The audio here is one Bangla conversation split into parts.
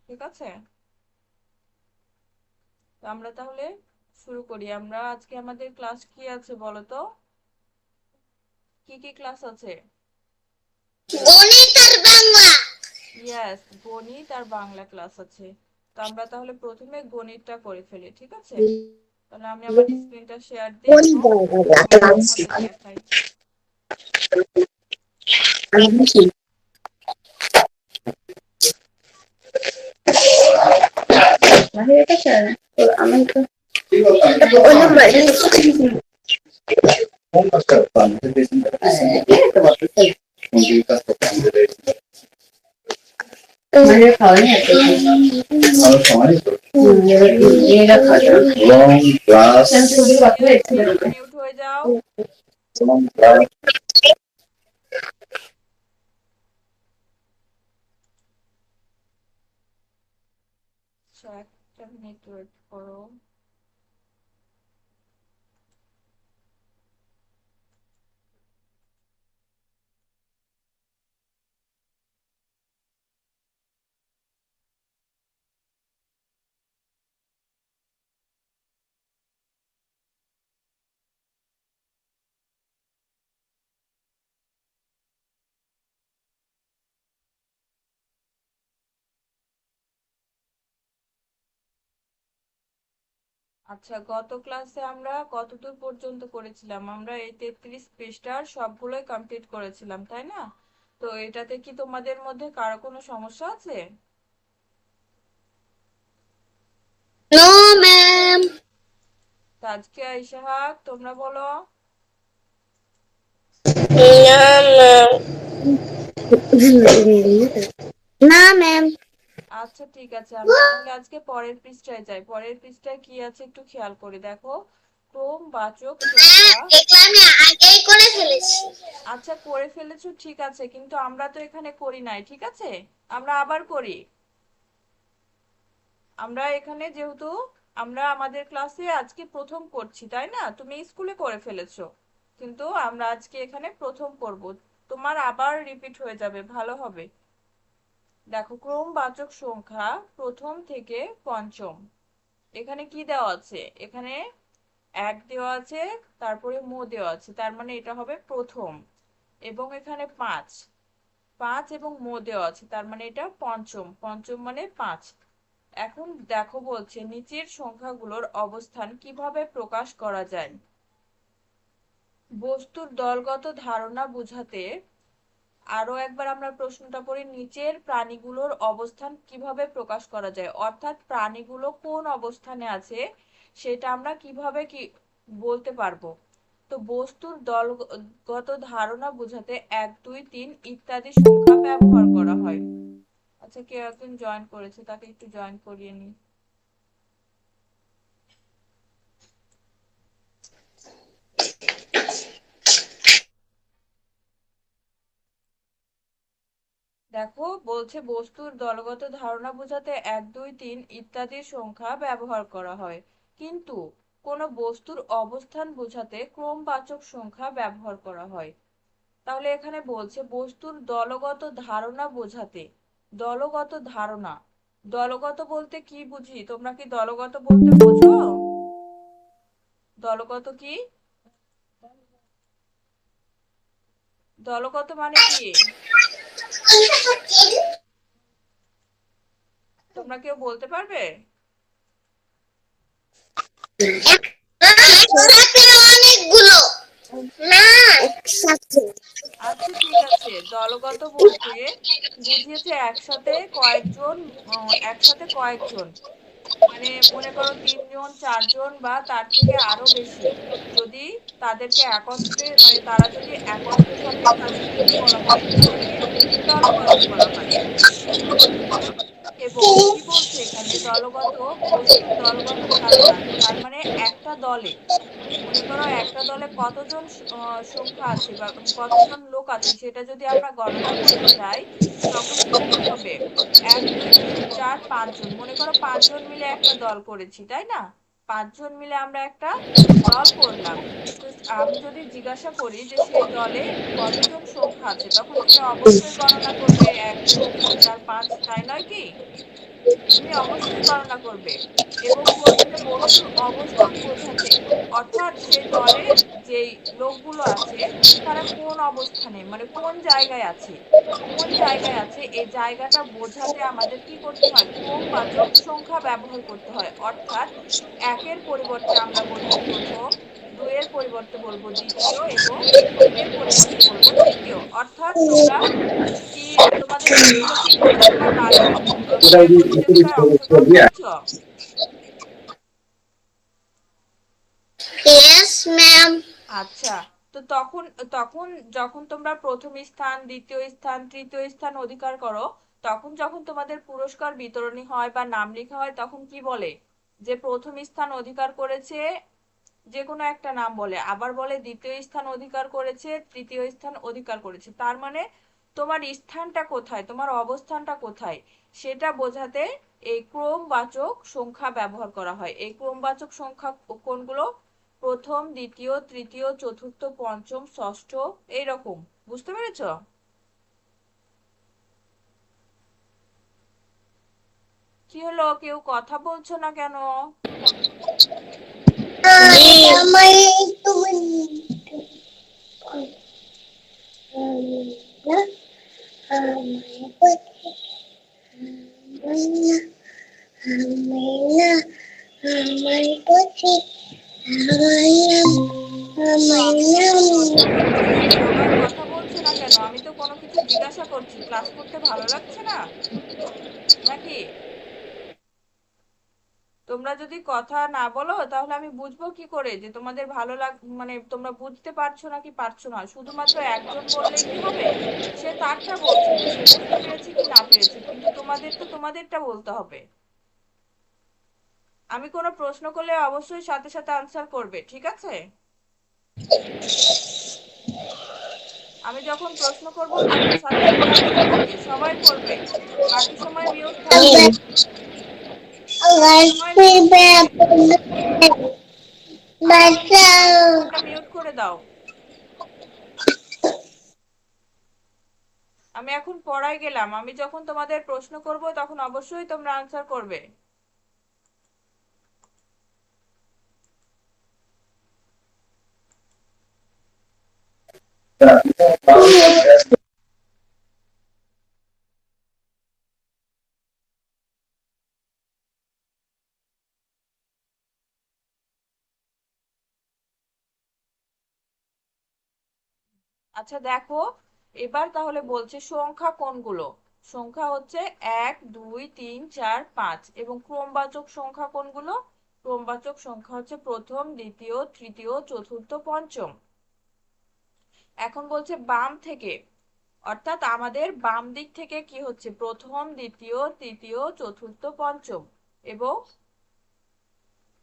ঠিক আছে, তো আমরা তাহলে শুরু করি। আমরা আজকে আমাদের ক্লাস কি আছে বলো তো, কি কি ক্লাস আছে? গণিত আর বাংলা। ইয়েস, গণিত আর বাংলা ক্লাস আছে। তো আমরা তাহলে প্রথমে গণিতটা করে ফেলি, ঠিক আছে? তাহলে আমি আমার স্ক্রিনটা শেয়ার দিই গণিত এবং বাংলা তোমাদের ক্লাস। তোমাদের দেখাই। আমি তো ওই নাম্বারে মিউট মিউট মিউট হয়ে যাও। আচ্ছা, একটা মিনিট ওয়েট করো। আচ্ছা, গত ক্লাসে আমরা কতদূর পর্যন্ত করেছিলাম? আমরা এই 33 পৃষ্ঠার সবগুলোই কমপ্লিট করেছিলাম, তাই না? তো এটাতে কি তোমাদের মধ্যে কারো কোনো সমস্যা আছে? No ma'am. তাজকিয়া, ইশাহাক, তোমরা বলো। না না ম্যাম। আচ্ছা ঠিক আছে, আমরা তাহলে আজকে পরের পৃষ্ঠায় যাই। পরের পৃষ্ঠায় কি আছে একটু খেয়াল করে দেখো। ক্রম বাচক সংখ্যা। এগুলো আমি আগেই করে ফেলেছি। আচ্ছা করে ফেলেছো, ঠিক আছে, কিন্তু আমরা তো এখানে করি নাই, ঠিক আছে? আমরা আবার করি। আমরা এখানে যেহেতু আমরা আমাদের ক্লাসে আজকে প্রথম করছি, তাই না? তুমি স্কুলে করে ফেলেছো, কিন্তু আমরা আজকে এখানে প্রথম করব। তোমার আবার রিপিট হয়ে যাবে, ভালো হবে। দেখো, ক্রমবাচক সংখ্যা প্রথম থেকে পঞ্চম। এখানে কি দেওয়া আছে? এখানে এক দেওয়া আছে, তারপরে মো দেওয়া আছে, তার মানে এটা হবে প্রথম। এবং এখানে পাঁচ, পাঁচ এবং মো দেওয়া আছে, তার মানে এটা পঞ্চম। পঞ্চম মানে পাঁচ। এখন দেখো, বলছে নিচের সংখ্যাগুলোর অবস্থান কিভাবে প্রকাশ করা যায়। বস্তুর দলগত ধারণা বোঝাতে, আরো একবার আমরা প্রশ্নটা পড়ি, নিচের প্রাণীগুলোর অবস্থান কিভাবে প্রকাশ করা যায়, অর্থাৎ প্রাণীগুলো কোন অবস্থানে আছে সেটা আমরা কিভাবে কি বলতে পারবো। তো বস্তুর দলগত ধারণা বোঝাতে এক, দুই, তিন ইত্যাদি সংখ্যা ব্যবহার করা হয়। আচ্ছা, কেউ একজন জয়েন করেছে, তাকে একটু জয়েন করিয়ে নি। দেখো, বলছে বস্তুর দলগত ধারণা বোঝাতে এক, দুই, তিন ইত্যাদি সংখ্যা ব্যবহার করা হয়, কিন্তু কোন বস্তুর অবস্থান বোঝাতে ক্রমবাচক সংখ্যা ব্যবহার করা হয়। তাহলে এখানে বলছে বস্তুর দলগত ধারণা বোঝাতে। দলগত ধারণা, দলগত বলতে কি বুঝি? তোমরা কি দলগত বলতে বোঝো? দলগত কি? দলগত মানে কি? তোমরা কেউ বলতে পারবে? অনেকগুলো না একসাথে। আচ্ছা ঠিক আছে, দলগত বলতে বুঝিয়েছে একসাথে কয়েকজন, একসাথে কয়েকজন, মানে মনে করো তিনজন, চারজন বা তার থেকে আরো বেশি। যদি তাদেরকে একত্রে, মানে তারা যদি একত্রে থাকে, তাদেরকে কি বলা হয়? তাদেরকে দলগত বলা হয়। এবং কি বলছে এখানে, দলগত বস্তুর দলগত ধারণা, তার মানে একটা দলে, মনে করো একটা দলে কতজন সংখ্যা আছে বা কতজন লোক আছে সেটা যদি আমরা গণনা করতে চাই, তখন সেটা কি হবে? এক, দুই, তিন, চার, পাঁচজন। মনে করো পাঁচজন মিলে একটা দল করেছি, তাই না? পাঁচজন মিলে আমরা একটা দল করলাম। তো আমি যদি জিজ্ঞাসা করি যে সেই দলে কতজন সংখ্যা আছে, তখন সে অবশ্যই গণনা করবে এক, দুই, তিন, চার, পাঁচ, তাই নয় কি? তুমি অবশ্যই গণনা করবে এবং বলছে বস্তুর অবস্থান বোঝাতে, অর্থাৎ সেই দলে যেই লোকগুলো আছে তারা কোন অবস্থানে মানে কোন জায়গায় আছে, কোন জায়গায় আছে এই জায়গাটা বোঝাতে আমাদের কি করতে হয়, ক্রমবাচক সংখ্যা ব্যবহার করতে হয়। অর্থাৎ একের পরিবর্তে আমরা বলবো প্রথম, দুইয়ের পরিবর্তে বলবো দ্বিতীয় এবং তিনের পরিবর্তে বলবো তৃতীয়। অর্থাৎ তোমরা কি তোমাদের স্কুলে কি তোমরা রানিং প্রতিযোগিতায় অংশগ্রহণ করেছো? Yes, ma'am. আচ্ছা, তো তখন তখন যখন তোমরা প্রথম স্থান, দ্বিতীয় স্থান, তৃতীয় স্থান অধিকার করো, তখন যখন তোমাদের পুরস্কার বিতরণী হয় বা নাম লেখা হয় তখন কি বলে, যে প্রথম স্থান অধিকার করেছে যে কোনো একটা নাম বলে, আবার বলে দ্বিতীয় স্থান অধিকার করেছে, তৃতীয় স্থান অধিকার করেছে। তার মানে তোমার স্থানটা কোথায়, তোমার অবস্থানটা কোথায় সেটা বোঝাতে এই ক্রমবাচক সংখ্যা ব্যবহার করা হয়। এই ক্রমবাচক সংখ্যা কোনগুলো, প্রথম, দ্বিতীয়, তৃতীয়, চতুর্থ, পঞ্চম, ষষ্ঠ, এইরকম। বুঝতে পেরেছো? কি হলো, কেউ কথা বলছো না কেন? তো আমি তো একটা প্রশ্ন করছি, সবাই কথা বলছো না কেন? আমি তো কোনো কিছু জিজ্ঞাসা করছি, ক্লাস করতে ভালো লাগছে না নাকি? তোমরা যদি কথা না বলো তাহলে আমি বুঝবো কি করে যে তোমাদের ভালো মানে তোমরা বুঝতে পারছো নাকি পারছো না। শুধুমাত্র একজন বললেই কি হবে, সে তারটা বলছে যে সে বুঝতে পেরেছে কি না পেরেছে, কিন্তু তোমাদের তো তোমাদেরটা বলতে হবে। আমি কোনো প্রশ্ন করলে অবশ্যই সাথে সাথে আনসার করবে, ঠিক আছে? আমি যখন প্রশ্ন করব তখন সাথে সাথে আনসার করবে, সবাই করবে। বাকি সময় মিউট থাকবে, বাকি সময় মিউট থাকবে। মাইক্রোফোনটা মিউট করে দাও। আমি এখন পড়ায় গেলাম, আমি যখন তোমাদের প্রশ্ন করব তখন অবশ্যই তোমরা আনসার করবে। আচ্ছা দেখো, এবার তাহলে বলছে সংখ্যা কোনগুলো। সংখ্যা হচ্ছে 1 2 3 4 5 এবং ক্রমবাচক সংখ্যা কোনগুলো, ক্রমবাচক সংখ্যা হচ্ছে প্রথম, দ্বিতীয়, তৃতীয়, চতুর্থ, পঞ্চম। এখন বলছে বাম থেকে, অর্থাৎ আমাদের বাম দিক থেকে কি হচ্ছে, প্রথম, দ্বিতীয়, তৃতীয়, চতুর্থ, পঞ্চম। এবং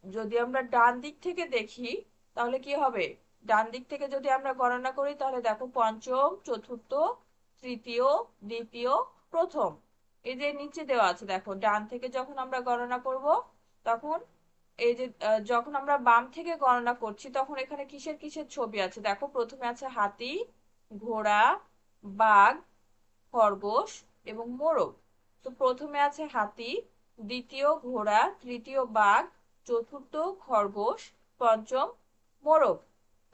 যদি আমরা ডান দিক থেকে দেখি তাহলে কি হবে, ডান দিক থেকে যদি আমরা গণনা করি তাহলে দেখো পঞ্চম, চতুর্থ, তৃতীয়, দ্বিতীয়, প্রথম। এই যে নিচে দেওয়া আছে দেখো, ডান থেকে যখন আমরা গণনা করব তখন এই যে যখন আমরা বাম থেকে গণনা করছি তখন এখানে কিসের কিসের ছবি আছে দেখো, প্রথমে আছে হাতি, ঘোড়া, বাঘ, খরগোশ এবং মোরগ। তো প্রথমে আছে হাতি, দ্বিতীয় ঘোড়া, তৃতীয় বাঘ, চতুর্থ খরগোশ, পঞ্চম মোরগ।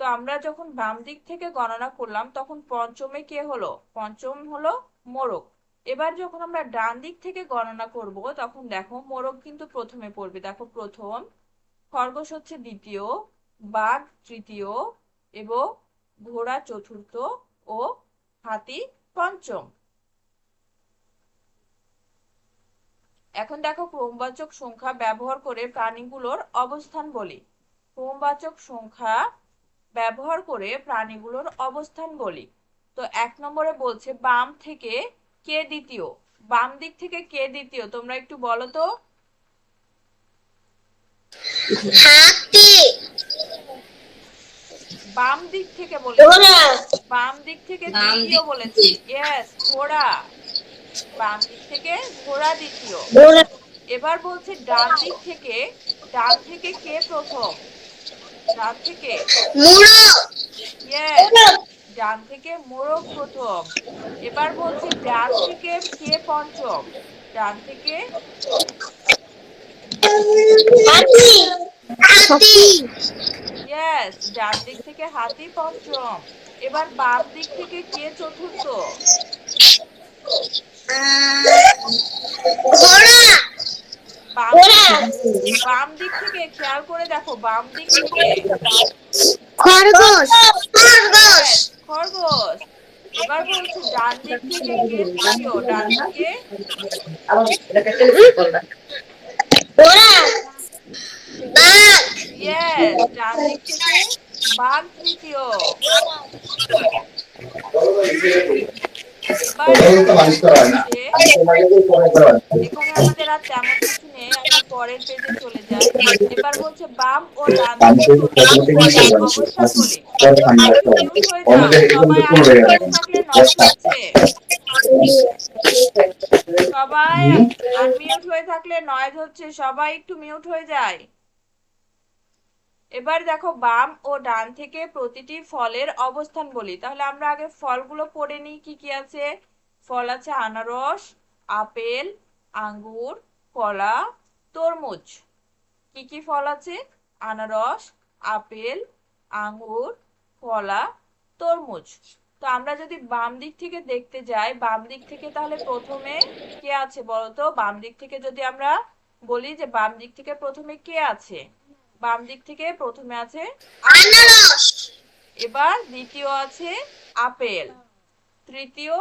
তো আমরা যখন বাম দিক থেকে গণনা করলাম তখন পঞ্চমে কে হলো, পঞ্চম হলো মোরগ। এবার যখন আমরা ডান দিক থেকে গণনা করব তখন দেখো মোরগ কিন্তু প্রথমে পড়বে, দেখো প্রথম, খরগোশ হচ্ছে দ্বিতীয়, বাঘ তৃতীয় এবং ঘোড়া চতুর্থ ও হাতি পঞ্চম। এখন দেখো ক্রমবাচক সংখ্যা ব্যবহার করে প্রাণীগুলোর অবস্থান বলি। ক্রমবাচক সংখ্যা ব্যবহার করে প্রাণীগুলোর অবস্থান বলি। তো 1 নম্বরে বলছে বাম থেকে কে দ্বিতীয়, বাম দিক থেকে কে দ্বিতীয় তোমরা একটু বলো তো। হাতি। বাম দিক থেকে বলেছে, ঘোড়া। বাম দিক থেকে বাম দ্বিতীয় দিক বলেছে, থেকে ইয়েস ঘোড়া, বাম দিক থেকে ঘোড়া দ্বিতীয়। ঘোড়া। এবার বলছে ডান দিক থেকে, ডান থেকে কে প্রথম, ডান থেকে, মোরগ। ইয়েস, ডান থেকে মোরগ প্রথম। এবার বলছে ডান থেকে কে পঞ্চম, ডান থেকে হাতি হাতি ইয়েস, ডান দিক থেকে হাতি পঞ্চম। এবার বাম দিক থেকে কে চতুর্থ? ঘোড়া বাম ঘোড়া বাম দিক থেকে খেয়াল করে দেখো, বাম দিক থেকে খরগোশ খরগোশ ইয়েস, খরগোশ। এবার বলছে ডান দিক থেকে কে তৃতীয়? ডান দিকে ঘোড়া বাঘ ইয়েস, ডান দিক থেকে বাঘ তৃতীয়। এবার দেখো বলছে, এখানে আমাদের আর তেমন কিছু নেই, আমরা পরের পেজে চলে যাই। এবার বলছে বাম ও ডান দিকে চতুর্থ ফলের অবস্থান বলি। একটু মিউট হয়ে যাও সবাই, আনমিউট হয়ে থাকলে নয়েজ হচ্ছে। সবাই আনমিউট হয়ে থাকলে নয়েজ হচ্ছে, সবাই একটু মিউট হয়ে যায়। এবার দেখো বাম ও ডান থেকে প্রতিটি ফলের অবস্থান বলি। তাহলে আমরা আগে ফলগুলো পড়ে নিই, কি কি আছে। ফল আছে আনারস, আপেল, আঙ্গুর, কলা, তরমুজ। কি কি ফল আছে? আনারস, আপেল, আঙ্গুর, কলা, তরমুজ। তো আমরা যদি বাম দিক থেকে দেখতে যাই, বাম দিক থেকে তাহলে প্রথমে কে আছে বলতো? বাম দিক থেকে যদি আমরা বলি যে বাম দিক থেকে প্রথমে কে আছে, বাম দিক থেকে প্রথমে আছে আনারস। আনারস এবার দ্বিতীয় আছে আপেল, তৃতীয়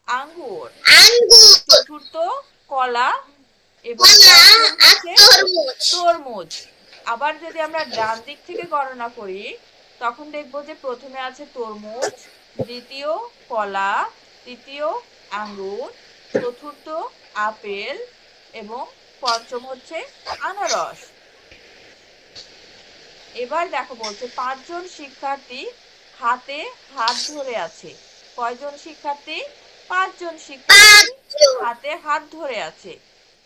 আঙ্গুর, আঙ্গুর চতুর্থ কলা এবং কলা পঞ্চম আর হচ্ছে তরমুজ তরমুজ। আবার যদি আমরা ডান দিক থেকে গণনা করি, তখন দেখবো যে প্রথমে আছে তরমুজ, দ্বিতীয় কলা, তৃতীয় আঙ্গুর, চতুর্থ আপেল এবং পঞ্চম হচ্ছে আনারস। এবার দেখো বলছে 5 জন শিক্ষার্থী হাতে হাত ধরে আছে। কয়জন শিক্ষার্থী? 5 জন শিক্ষার্থী পাঁচজন হাতে হাত ধরে আছে।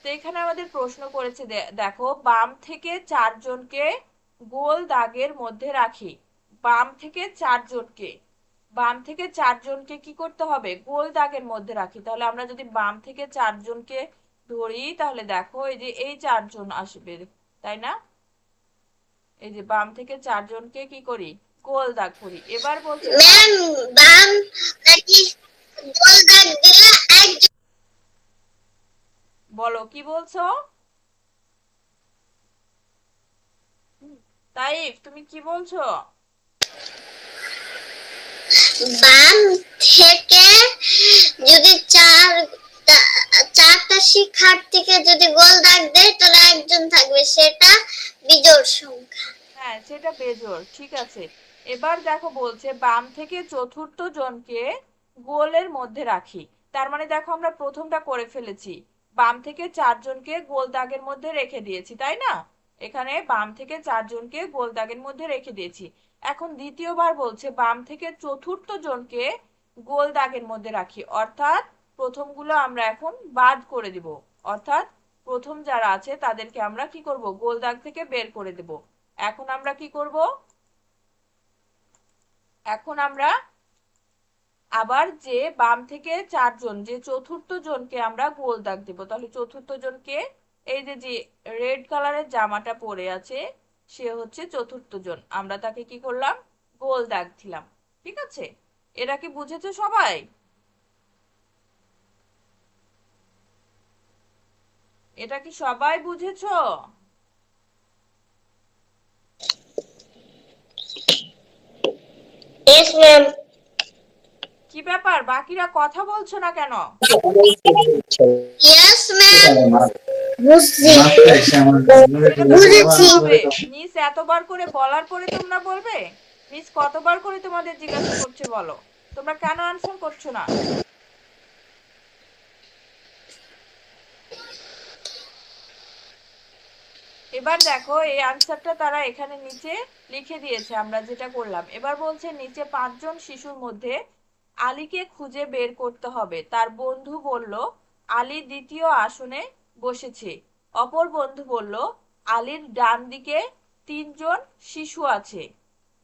তো এখানে আমাদের প্রশ্ন করেছে, দেখো বাম থেকে 4 জনকে গোল দাগের মধ্যে রাখি। বাম থেকে 4 জনকে, বাম থেকে 4 জনকে কি করতে হবে? গোল দাগের মধ্যে রাখি। তাহলে আমরা যদি বাম থেকে 4 জনকে ধরি, তাহলে দেখো এই যে এই 4 জন আসবে, তাই না? এই যে বাম থেকে 4 জনকে কি করি? গোল দাগ করি। এবার বলছে ম্যাম বাম নাকি গোল দাগ দিলে একজন বলো কি বলছো? তাইফ তুমি কি বলছো? বাম থেকে যদি চারটা শিক্ষার্থীকে যদি গোল দাগ দেয় তাহলে একজন থাকবে, সেটা বিজোড় সংখ্যা। হ্যাঁ, সেটা বেজোড়, ঠিক আছে। এবার দেখো বলছে বাম থেকে চতুর্থ জনকে গোলের মধ্যে রাখি। তার মানে দেখো আমরা প্রথমটা করে ফেলেছি, বাম থেকে 4 জনকে গোল দাগের মধ্যে রেখে দিয়েছি, তাই না? এখানে বাম থেকে 4 জনকে গোল দাগের মধ্যে রেখে দিয়েছি। এখন দ্বিতীয়বার বলছে বাম থেকে চতুর্থ জনকে গোল দাগের মধ্যে রাখি, অর্থাৎ প্রথমগুলো আমরা এখন বাদ করে দিব। অর্থাৎ প্রথম যারা আছে তাদেরকে আমরা কি করব? গোল দাগ থেকে বের করে দেব। এখন আমরা কি করব? এখন আমরা আবার যে বাম থেকে 4 জন, যে চতুর্থ জনকে আমরা গোল দাগ দেব। তাহলে চতুর্থ জনকে, এই যে যে রেড কালারের জামাটা পরে আছে, সে হচ্ছে চতুর্থ জন, আমরা তাকে কি করলাম? গোল দাগ দিলাম। ঠিক আছে, এটা কি বুঝেছো সবাই? এটা কি সবাই বুঝেছো? Yes ma'am. কি ব্যাপার, বাকিরা কথা বলছো না কেন? ইয়েস ম্যাম বুঝছি সেটা তো বলতে বুঝেছি। হবে। মিস এতবার করে বলার পরে তোমরা বলবে? মিস কতবার করে তোমাদের জিজ্ঞাসা করছে বলো, তোমরা কেন আনসার করছো না? এবার দেখো এই আনসারটা তারা এখানে নিচে লিখে দিয়েছে, আমরা যেটা করলাম। এবার বলছে নিচে 5 জন শিশুর মধ্যে আলীকে খুঁজে বের করতে হবে। তার বন্ধু বলল আলী দ্বিতীয় আসনে বসেছে। অপর বন্ধু বলল আলীর ডান দিকে 3 জন শিশু আছে।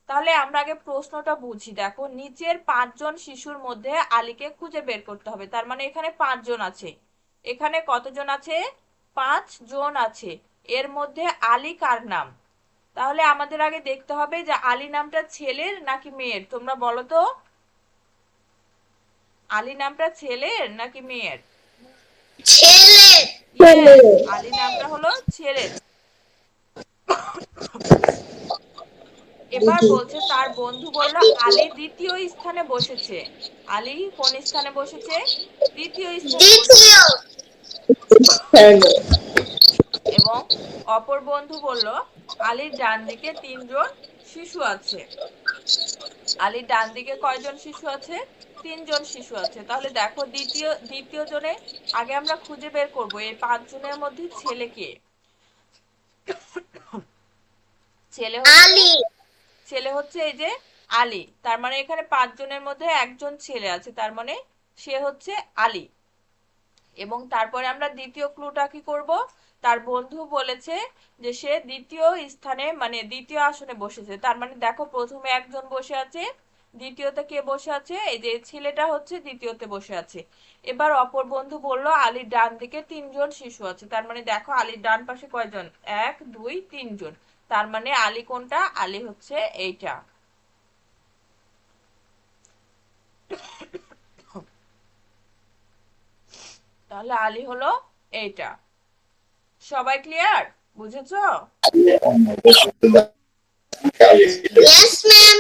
তাহলে আমরা আগে প্রশ্নটা বুঝি। দেখো নিচের 5 জন শিশুর মধ্যে আলীকে খুঁজে বের করতে হবে, তার মানে এখানে 5 জন আছে। এখানে কতজন আছে? 5 জন আছে। এর মধ্যে আলী কার নাম? তাহলে আমাদের আগে দেখতে হবে যে আলী নামটা ছেলের নাকি মেয়ের, তোমরা বলো তো। আলী নামটা ছেলের নাকি মেয়ের? ছেলে। ইয়েস, আলী নামটা হলো ছেলের। এবার বলছে তার বন্ধু বলল আলী দ্বিতীয় স্থানে বসেছে। আলী কোন স্থানে বসেছে? দ্বিতীয় স্থানে দ্বিতীয়। বসেছে। এবং অপর বন্ধু বলল আলীর ডান দিকে 3 জন শিশু আছে। আলীর ডান দিকে কয়জন শিশু আছে? 3 জন শিশু আছে। তাহলে দেখো দ্বিতীয় দ্বিতীয় জনে আগে আমরা খুঁজে বের করব এই 5 জনের মধ্যে ছেলে কে। ছেলে হচ্ছে, আলী। ছেলে হচ্ছে এই যে আলী। তার মানে এখানে 5 জনের মধ্যে একজন ছেলে আছে, তার মানে সে হচ্ছে আলী। এবং তারপরে আমরা দ্বিতীয় ক্লুটা কি করব? তার বন্ধু বলেছে যে সে দ্বিতীয় স্থানে মানে দ্বিতীয় আসনে বসেছে। তার মানে দেখো প্রথমে একজন বসে আছে, দ্বিতীয়তে কে বসে আছে? এই যে ছেলেটা হচ্ছে দ্বিতীয়তে বসে আছে। এবার অপর বন্ধু বলল আলীর ডান দিকে 3 জন শিশু আছে। তার মানে দেখো আলীর ডান পাশে কয়জন? 1 2 3 জন। তার মানে আলী কোনটা? আলী হচ্ছে এইটা। তাহলে আলী হলো এইটা। সবাই ক্লিয়ার? বুঝেছো? Yes ma'am.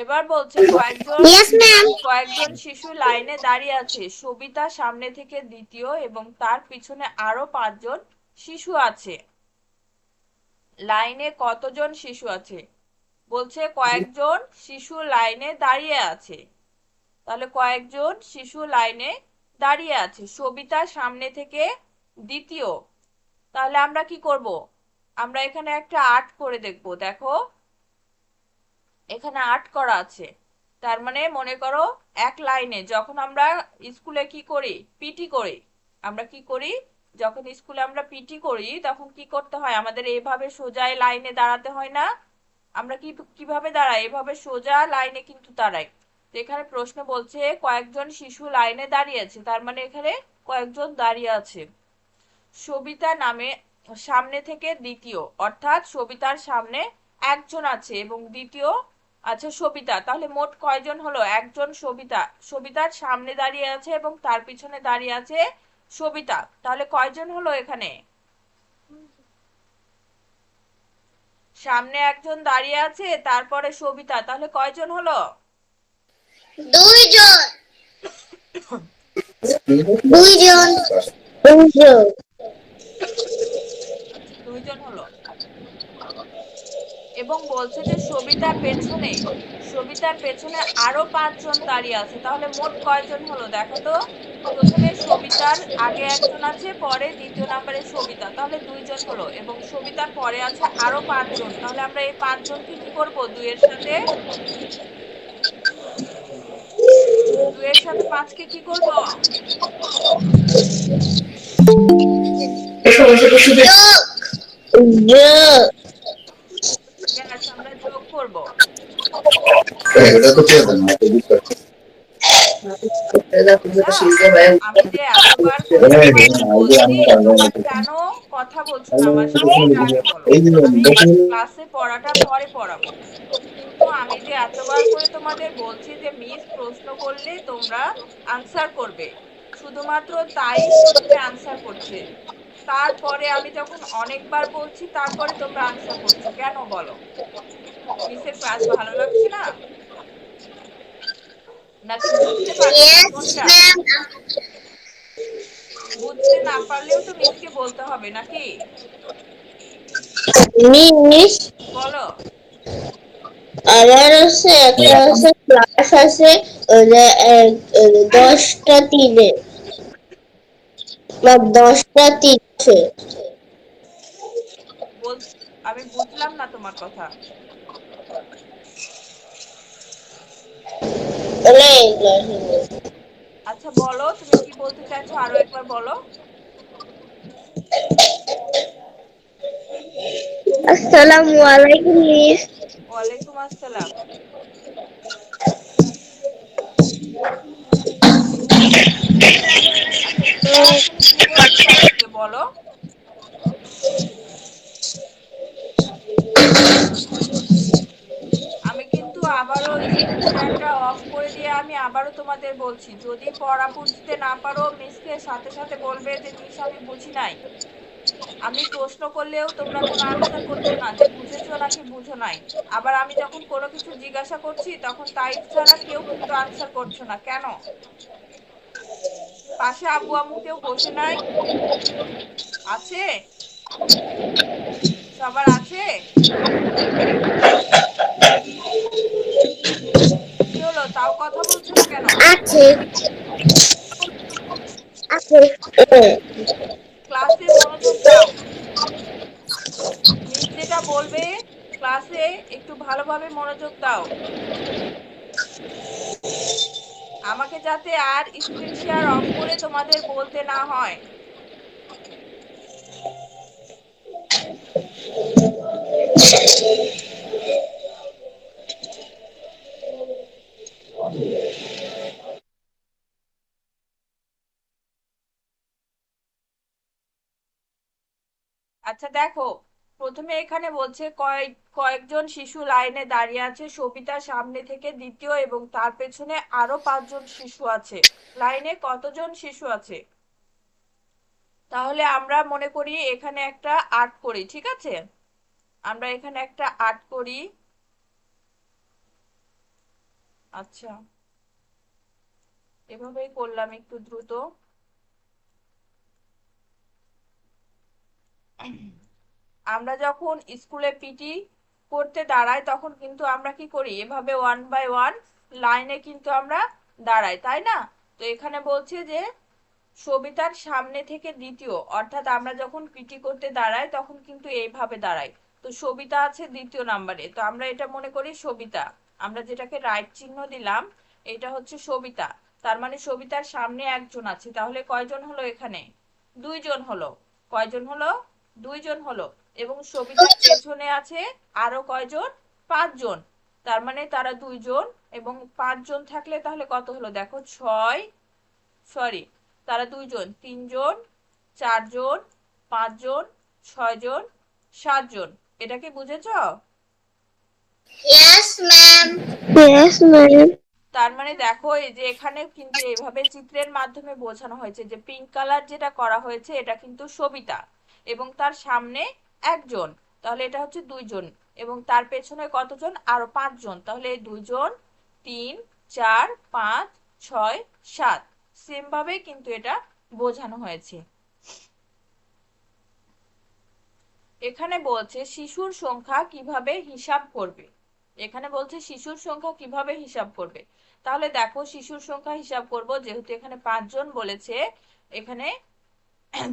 এবার বলছে কয়েকজন ইয়েস ম্যাম। কয়েকজন শিশু লাইনে দাঁড়িয়ে আছে। সবিতা সামনে থেকে দ্বিতীয় এবং তার পিছনে আরো 5 জন শিশু আছে। লাইনে কতজন শিশু আছে? বলছে কয়েকজন শিশু লাইনে দাঁড়িয়ে আছে। তাহলে কয়েকজন শিশু লাইনে দাঁড়িয়ে আছে, সবিতা সামনে থেকে দ্বিতীয়। তাহলে আমরা কি করব? আমরা এখানে একটা আর্ট করে দেখব। দেখো এখানে আর্ট করা আছে। তার মানে মনে করো এক লাইনে যখন আমরা স্কুলে কি করি? পিটি করি। আমরা কি করি? যখন স্কুলে আমরা পিটি করি তখন কি করতে হয়? আমাদের এইভাবে সোজা লাইনে দাঁড়াতে হয় না? আমরা কিভাবে দাঁড়াই? এভাবে সোজা লাইনে কিন্তু দাঁড়াই। তো এখানে প্রশ্ন বলছে কয়েকজন শিশু লাইনে দাঁড়িয়ে আছে, তার মানে এখানে কয়েকজন দাঁড়িয়ে আছে। সবিতা নামে সামনে থেকে দ্বিতীয়, অর্থাৎ সবিতার সামনে একজন আছে এবং দ্বিতীয় আছে সবিতা। তাহলে মোট কয়জন হলো? একজন সবিতা, সবিতার সামনে দাঁড়িয়ে আছে এবং তার পিছনে দাঁড়িয়ে আছে সবিতা। তাহলে কয়জন হলো এখানে? সামনে একজন দাঁড়িয়ে আছে, তারপরে সবিতা, তাহলে কয়জন হলো? 2 জন। 2 জন। 2 জন। আচ্ছা 2 জন হলো। এবং বলছে যে সবিতার পেছনে, সবিতার পেছনে আরো 5 জন দাঁড়িয়ে আছে। তাহলে মোট কয়জন হলো দেখো তো? প্রথমে সবিতার আগে একজন আছে, পরে দ্বিতীয় নাম্বারে সবিতা, তাহলে 2 জন হলো। এবং সবিতার পরে আছে আরো 5 জন। তাহলে আমরা এই 5 জনকে কি করব? 2 এর সাথে 5কে কি করব? যোগ। ইয়েস, আমরা যোগ করব। আচ্ছা, আমি যে এতবার করে তোমাদের বলছি, তোমরা কেন কথা বলছো না আমার সাথে এটা আগে বলো। আমি ক্লাসে পড়াটা পরে পড়াবো, কিন্তু আমি যে এতবার করে তোমাদের বলছি যে মিস প্রশ্ন করলে তোমরা আনসার করবে, শুধুমাত্র তাই প্রথমে আনসার করছে। তারপরে আমি যখন অনেকবার বলছি তারপরে তোমরা আনসার করছো কেন বলো? মিসের ক্লাস ভালো লাগছে না, নাকি বুঝতে পারছো না ইয়েস কোনটা? ম্যাম। বুঝতে না পারলেও তো মিসকে বলতে হবে নাকি? মিস বলো। আমার হচ্ছে একটা হচ্ছে ক্লাস আছে, ওই যে 10টা 3-এ বা 10টা 3-এ। বল, আমি বুঝলাম না তোমার কথা। বলে এই ক্লাসে। আচ্ছা বলো তুমি কি বলতে চাইছো, আরো একবার বলো। আসসালামু আলাইকুম মিস। ওয়ালাইকুম আসসালাম। আচ্ছা এবার তুমি কি বলতে চাইছিলে বলো। আমি কিন্তু আবারও স্ক্রিন শেয়ারটা অফ করে দিয়ে আমি আবারও তোমাদের বলছি, যদি পড়া বুঝতে না পারো মিসকে সাথে সাথে বলবে যে মিস আমি বুঝি নাই। আমি প্রশ্ন করলেও তোমরা কোনো আনসার করছো না যে বুঝেছো নাকি বুঝো নাই। আবার আমি যখন কোনো কিছু জিজ্ঞাসা করছি তখন তাই ছাড়া কেউ কিন্তু আনসার করছো না কেন? পাশে আব্বু আম্মু কেউ বসে নাই? আছে? সবার আছে? কি হলো তাও কথা বলছো না কেন? আছে আছে ক্লাসে মনোযোগ দাও। মিস যেটা বলবে ক্লাসে একটু ভালোভাবে মনোযোগ দাও। আমাকে যাতে আর স্ক্রিন শেয়ার অফ করে তোমাদের বলতে না হয়। আচ্ছা দেখো, প্রথমে এখানে বলছে কয়েকজন শিশু লাইনে দাঁড়িয়ে আছে, সবিতার সামনে থেকে দ্বিতীয় এবং তার পেছনে আরো 5জন শিশু আছে। লাইনে কতজন শিশু আছে? তাহলে আমরা মনে করি এখানে একটা আর্ট করি, ঠিক আছে? আমরা এখানে একটা আর্ট করি। আচ্ছা, এভাবেই করলাম একটু দ্রুত। আমরা যখন স্কুলে পিটি করতে দাঁড়াই তখন কিন্তু আমরা কি করি, এভাবে ওয়ান বাই ওয়ান লাইনে কিন্তু আমরা দাঁড়াই, তাই না? তো এখানে বলছে যে সবিতার সামনে থেকে দ্বিতীয়, অর্থাৎ আমরা যখন পিটি করতে দাঁড়াই তখন কিন্তু এইভাবে দাঁড়াই। তো সবিতা আছে দ্বিতীয় নাম্বারে, তো আমরা এটা মনে করি সবিতা। আমরা যেটাকে রাইট চিহ্ন দিলাম এটা হচ্ছে সবিতা। তার মানে সবিতার সামনে একজন আছে, তাহলে কয়জন হলো এখানে? 2জন হলো। কয়জন হলো? 2জন হলো। এবং সবিতার পেছনে আছে আরো কয়জন? 5জন। তার মানে তারা 2জন এবং 5জন থাকলে তাহলে কত হলো দেখো, 6, সরি, তারা 2জন, 3জন, 4জন, 5জন, 6জন, 7জন। এটা কি বুঝেছো? Yes, ma'am. Yes, ma'am. তার মানে দেখো এই যে এখানে কিন্তু এইভাবে চিত্রের মাধ্যমে বোঝানো হয়েছে যে পিঙ্ক কালার যেটা করা হয়েছে এটা কিন্তু সবিতা এবং তার সামনে একজন, তাহলে এটা হচ্ছে 2জন এবং তার পেছনে কতজন? আরো 5জন, তাহলে 2জন, 3, 4, 5, 6, 7। সেম ভাবে কিন্তু এটা বোঝানো হয়েছে। এখানে বলছে শিশুর সংখ্যা কিভাবে হিসাব করবে। এখানে বলছে শিশুর সংখ্যা কিভাবে হিসাব করবে। তাহলে দেখো শিশুর সংখ্যা হিসাব করব, যেহেতু এখানে 5জন বলেছে, এখানে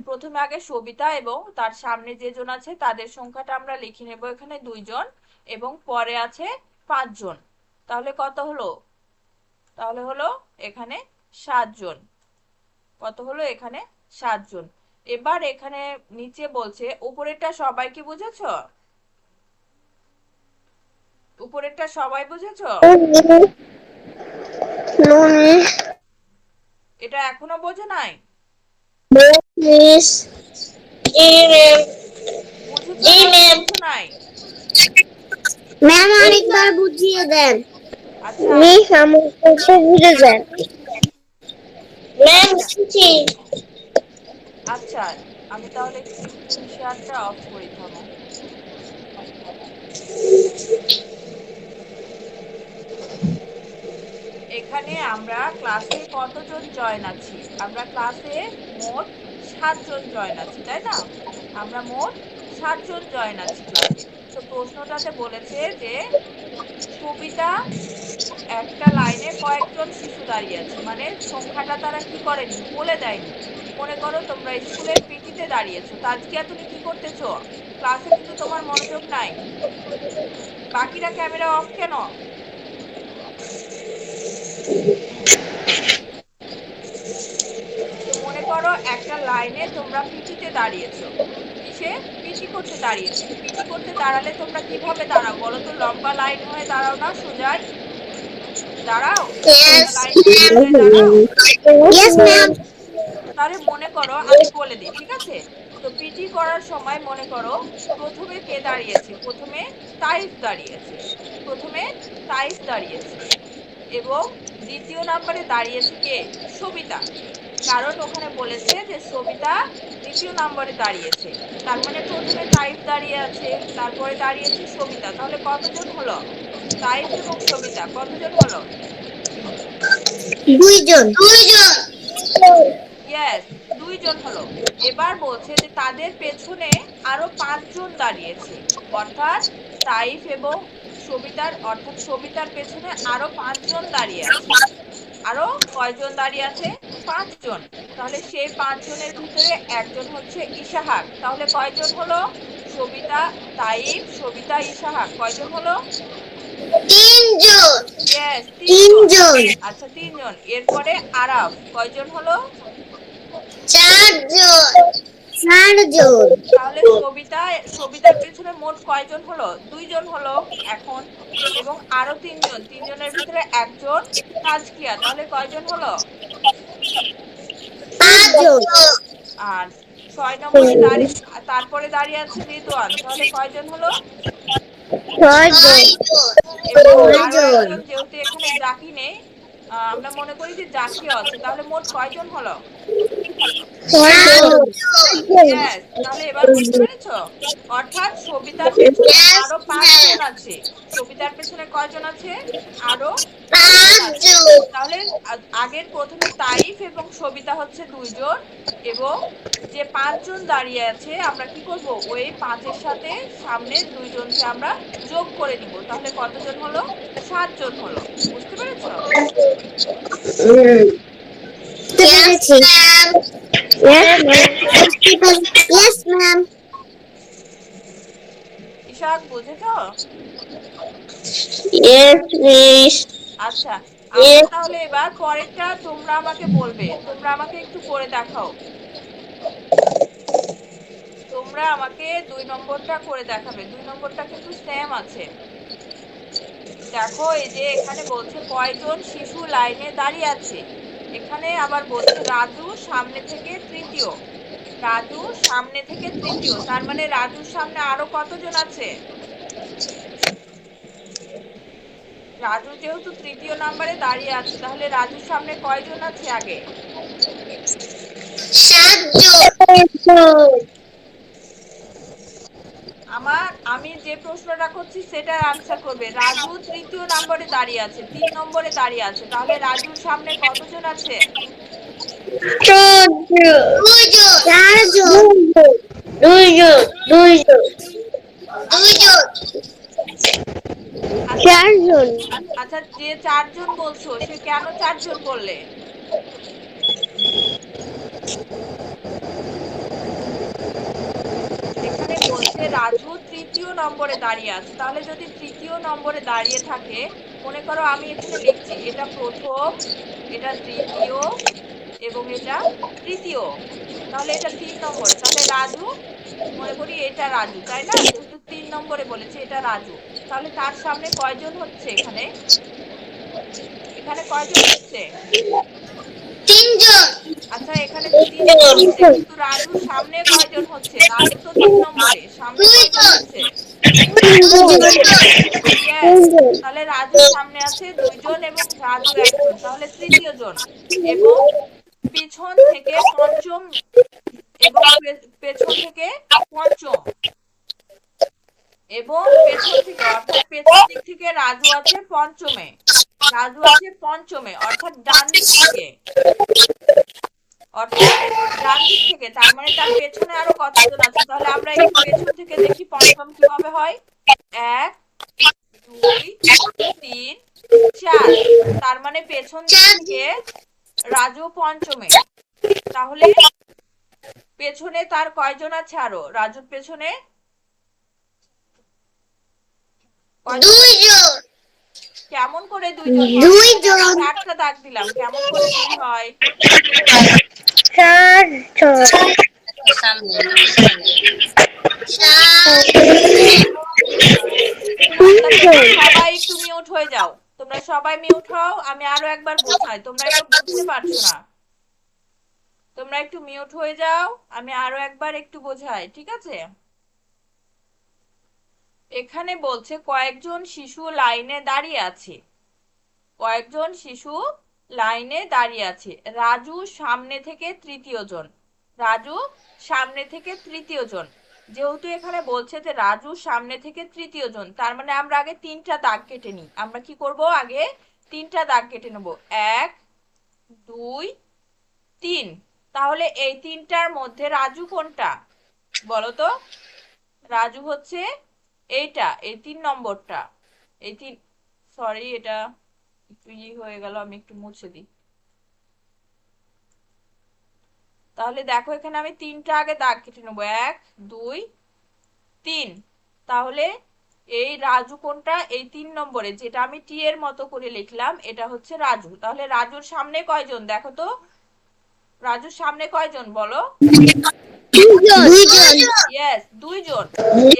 প্রথমে আগে সবিতা এবং তার সামনে যেজন আছে তাদের সংখ্যাটা আমরা লিখে নেব, এখানে 2জন এবং পরে আছে 5জন। তাহলে কত হলো? তাহলে হলো এখানে 7জন। কত হলো এখানে? 7জন। এবার এখানে নিচে বলছে উপরেরটা সবাই কি বুঝেছো? উপরেরটা সবাই বুঝেছো? No, miss. এটা এখনো বোঝো নাই? No, miss. জি, ma'am. বুঝেছো জি, নাকি ma'am. বুঝো নাই? ম্যাম আরেকবার বুঝিয়ে দেন। আচ্ছা। মিস আমাকে বুঝে যান। ম্যাম আচ্ছা বুঝছি। আচ্ছা, আমি তাহলে একটু স্ক্রিন শেয়ারটা অফ করি, থামো। এখানে আমরা ক্লাসে কতজন জয়েন আছি? আমরা ক্লাসে মোট 7জন জয়েন আছি, তাই না? আমরা মোট 7জন জয়েন আছি ক্লাসে। তো প্রশ্নটাতে বলেছে যে সবিতা একটা লাইনে কয়েকজন শিশু দাঁড়িয়ে আছে, মানে সংখ্যাটা তারা কি করেনি, বলে দেয়নি। মনে করো তোমরা স্কুলে পিটিতে দাঁড়িয়েছো, তাজকিয়া তুমি কি করতেছো? ক্লাসে কিন্তু তোমার মনোযোগ নাই। বাকিরা ক্যামেরা অফ কেন? তো মনে করো একটা লাইনে তোমরা পিটিতে দাঁড়িয়েছো। কিসে? পিটি করতে দাঁড়িয়েছো। তো পিটি করতে দাঁড়ালে তোমরা কিভাবে দাঁড়াও বলো তো? লম্বা লাইন হয়ে দাঁড়াও না সোজাই? দাঁড়াও? সোজা Yes, লাইন হয়ে ma'am. সোজাই দাঁড়াও? Yes, ma'am. তাহলে মনে করো আমি বলে দিই, ঠিক আছে? তো পিটি করার সময় মনে করো প্রথমে কে দাঁড়িয়েছে, প্রথমে তাইফ দাঁড়িয়েছে, প্রথমে তাইফ দাঁড়িয়েছে এবং দ্বিতীয় নম্বরে দাঁড়িয়েছে কে, সবিতা। কারণ ওখানে বলেছে যে সবিতা দ্বিতীয় নম্বরে দাঁড়িয়েছে, তার মানে প্রথমে তাইফ দাঁড়িয়ে আছে, তারপরে দাঁড়িয়েছে সবিতা, তাহলে কতজন হলো? তাইফ এবং সবিতা কতজন হলো? দুইজন। দুইজন। ইয়েস, দুইজন হলো। এবার বলছে যে তাদের পেছনে আরো পাঁচজন দাঁড়িয়েছে, অর্থাৎ তাইফ এবং সবিতার, অর্থাৎ সবিতার পেছনে আরো পাঁচজন দাঁড়িয়ে আছে। আরো কয়জন দাঁড়িয়ে আছে? পাঁচজন। তাহলে সেই পাঁচজনের ভিতরে একজন হচ্ছে ইশাহাক, তাহলে কয়জন হলো? সবিতা, তাইফ, সবিতা, ইশাহাক, কয়জন হলো? তিনজন। ইয়েস, তিনজন। তিনজন। আচ্ছা, তিনজন। এরপরে আরাফ, কয়জন হলো? চারজন। চারজন। তাহলে সবিতার পেছনে মোট কয়জন হলো? দুইজন হলো এখন। এবং আরো তিনজন, তিনজনের ভিতরে একজন তাজকিয়া, তাহলে কয়জন হলো? পাঁচজন। আর 6 নম্বরে দাঁড়িয়ে, তারপরে দাঁড়িয়ে আছে রিদওয়ান, তাহলে কয়জন হলো? ছয়জন। এবং আরো ছয়জন। একজন, যেহেতু এখানে জাকি নেই, আমরা মনে করি যে জাকিও আছে, তাহলে মোট কয়জন হলো? সাতজন। ইয়েস, তাহলে এবার বুঝতে পেরেছো? অর্থাৎ সবিতার পেছনে Yes, আরো পাঁচজন ma'am. আছে। সবিতার পেছনে কয়জন আছে? আরো পাঁচজন আছে। পাঁচজন। তাহলে আগের প্রথমে তাইফ এবং সবিতা হচ্ছে দুইজন, এবং যে পাঁচজন দাঁড়িয়ে আছে আমরা কি করব, ওই পাঁচের সাথে সামনের দুইজনকে আমরা যোগ করে নিব, তাহলে কতজন হলো? সাতজন হলো। বুঝতে পেরেছো? Yes, ma'am. Yes, ma'am. Yes, ma'am. Ishaq, বুঝেছো? Yes, miss. আচ্ছা, আমরা Yes. তাহলে এবার পরেরটা তোমরা আমাকে বলবে, তোমরা আমাকে একটু করে দেখাও। তোমরা আমাকে 2 নম্বরটা করে দেখাবে, 2 নম্বরটা কিন্তু সেম আছে। দেখো, এই যে এখানে বলছে কয়জন শিশু লাইনে দাঁড়িয়ে আছে, এখানে আবার বলছে রাজু সামনে থেকে তৃতীয়। রাজু সামনে থেকে তৃতীয়, তার মানে রাজুর সামনে আরো কতজন আছে? রাজু যেহেতু তৃতীয় নম্বরে দাঁড়িয়ে আছে, তাহলে রাজুর সামনে কয়জন আছে আগে? সাতজন। আমি যে প্রশ্নটা করছি সেটার আনসার করবে। রাজু তৃতীয় নম্বরে দাঁড়িয়ে আছে, 3 নম্বরে দাঁড়িয়ে আছে, তাহলে রাজুর সামনে কতজন আছে? চারজন। দুইজন। চারজন। দুইজন। দুইজন। আচ্ছা, দুইজন। আচ্ছা, চারজন। আচ্ছা, যে চারজন বলছো সে কেন চারজন বললে? এখানে বলছে রাজু তৃতীয় নম্বরে দাঁড়িয়ে আছে, তাহলে যদি তৃতীয় নম্বরে দাঁড়িয়ে থাকে, মনে করো আমি এখানে লিখছি এটা প্রথম, এটা দ্বিতীয় এবং এটা তৃতীয়, তাহলে এটা 3 নম্বরে, তাহলে রাজু, মনে করি এটা রাজু, তাই না? যেহেতু 3 নম্বরে বলেছে এটা রাজু, তাহলে তার সামনে কয়জন হচ্ছে? এখানে এখানে কয়জন হচ্ছে? তিনজন। আচ্ছা, এখানে তো তিনজন হচ্ছে, কিন্তু রাজুর সামনে কয়জন হচ্ছে? রাজু তো 3 নম্বরে, সামনে কয়জন দুইজন। হচ্ছে? দুইজন। ইয়েস, তাহলে রাজুর সামনে আছে দুইজন এবং রাজু একজন, তাহলে তৃতীয় জন। এবং পিছন থেকে পঞ্চম, এবং পেছন থেকে পঞ্চম, এবং পেছন থেকে, অর্থাৎ পেছন দিক থেকে রাজু আছে পঞ্চমে, রাজু আছে পঞ্চমে, অর্থাৎ ডান দিক থেকে, অর্থাৎ ডান দিক থেকে, তার মানে তার পেছনে আরো কতজন আছে? তাহলে আমরা একটু পেছন থেকে দেখি পঞ্চম কিভাবে হয়। 1, 2, 3, 4, তার মানে পেছন দিক থেকে রাজু পঞ্চমে, তাহলে পেছনে তার কয়জন আছে? আরো রাজুর পেছনে কয়জন আছে? দুইজন। কেমন করে দুইজন হয়? এখানে আমি দুইজন। 4টা দাগ দিলাম, কেমন করে দুই হয়? চারজন। আচ্ছা, তোমরা সবাই একটু মিউট হয়ে যাও, তোমরা সবাই মিউট হও, আমি আরো একবার বোঝাই, তোমরা একটু বুঝতে পারছো না। তো তোমরা একটু মিউট হয়ে যাও, আমি আরো একবার একটু বোঝাই, ঠিক আছে? এখানে বলছে কয়েকজন শিশু লাইনে দাঁড়িয়ে আছে। কয়েকজন শিশু লাইনে দাঁড়িয়ে আছে। রাজু সামনে থেকে তৃতীয় জন। রাজু সামনে থেকে তৃতীয় জন। যেহেতু এখানে বলছে যে রাজু সামনে থেকে তৃতীয় জন, তার মানে আমরা আগে তিনটা দাগ কেটে নিই। আমরা কি করব, আগে তিনটা দাগ কেটে নেব। 1 2 3। তাহলে এই তিনটার মধ্যে রাজু কোনটা বলো তো? রাজু হচ্ছে এইটা, এই 3 নম্বরটা। এই তিন, সরি এটা একটু হয়ে গেল, আমি একটু মুছে দিই। তাহলে দেখো এখানে আমি তিনটা আগে দাগ কেটে নেবো, 1 2 3। তাহলে এই রাজু কোনটা? এই 3 নম্বরে, যেটা আমি টি এর মতো করে লিখলাম, এটা হচ্ছে রাজু। তাহলে রাজুর সামনে কয়জন দেখো তো? রাজুর সামনে কয়জন বলো? ইয়েস, 2 জন।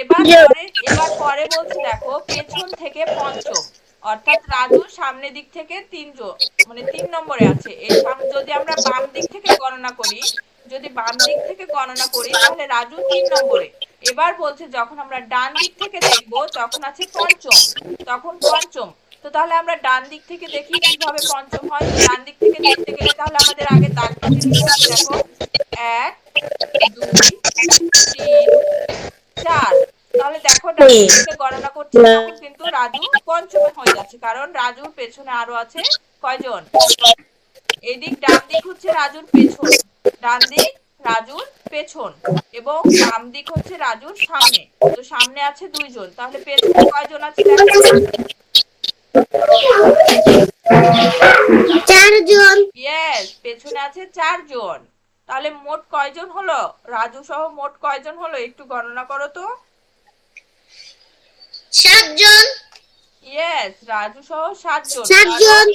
এবার পরে বলছে দেখো, পেছন থেকে পঞ্চম। অর্থাৎ রাজুর সামনের দিক থেকে 3 জন, মানে 3 নম্বরে আছে। এই যদি আমরা বাম দিক থেকে গণনা করি, যদি বাম দিক থেকে গণনা করি তাহলে রাজু 3 নম্বরে। এবার বলছে যখন আমরা ডান দিক থেকে দেখব তখন আছে পঞ্চম, তখন পঞ্চম। তো তাহলে আমরা ডান দিক থেকে দেখি কিভাবে পঞ্চম হয়। ডান দিক থেকে দেখতে গেলে তাহলে আমাদের আগে দাগ কেটে নিতে হবে। দেখো 1 2 3 4। তাহলে দেখো ডান দিক থেকে গণনা করছি, তখন কিন্তু রাজু পঞ্চমে হয়ে যাচ্ছে, কারণ রাজুর পেছনে আরো আছে কয়জন? এদিক ডান দিক হচ্ছে রাজুর পেছন, ডান দিক রাজুর পেছন, এবং বাম দিক হচ্ছে রাজুর সামনে। তো সামনে আছে 2 জন, তাহলে পেছনে কয়জন আছে দেখো? 4 জন। ইয়েস, পেছনে আছে 4 জন। তাহলে মোট কয়জন হলো? রাজু সহ মোট কয়জন হলো একটু গণনা করো তো। 7 জন। ইয়েস, রাজু সহ 7 জন। 7 জন।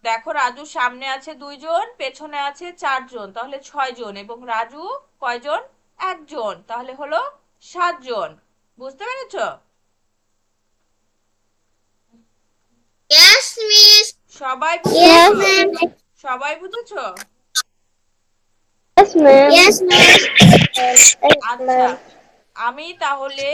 দেখো রাজুর সামনে আছে 2 জন, পেছনে আছে 4 জন, তাহলে 6 জন, এবং রাজু কয়জন? 1 জন, তাহলে হলো 7 জন। বুঝতে পেরেছো? Yes, miss. সবাই Yes, বুঝেছো? ma'am. সবাই বুঝেছো? Yes, ma'am. Yes, ma'am. আচ্ছা, আমি তাহলে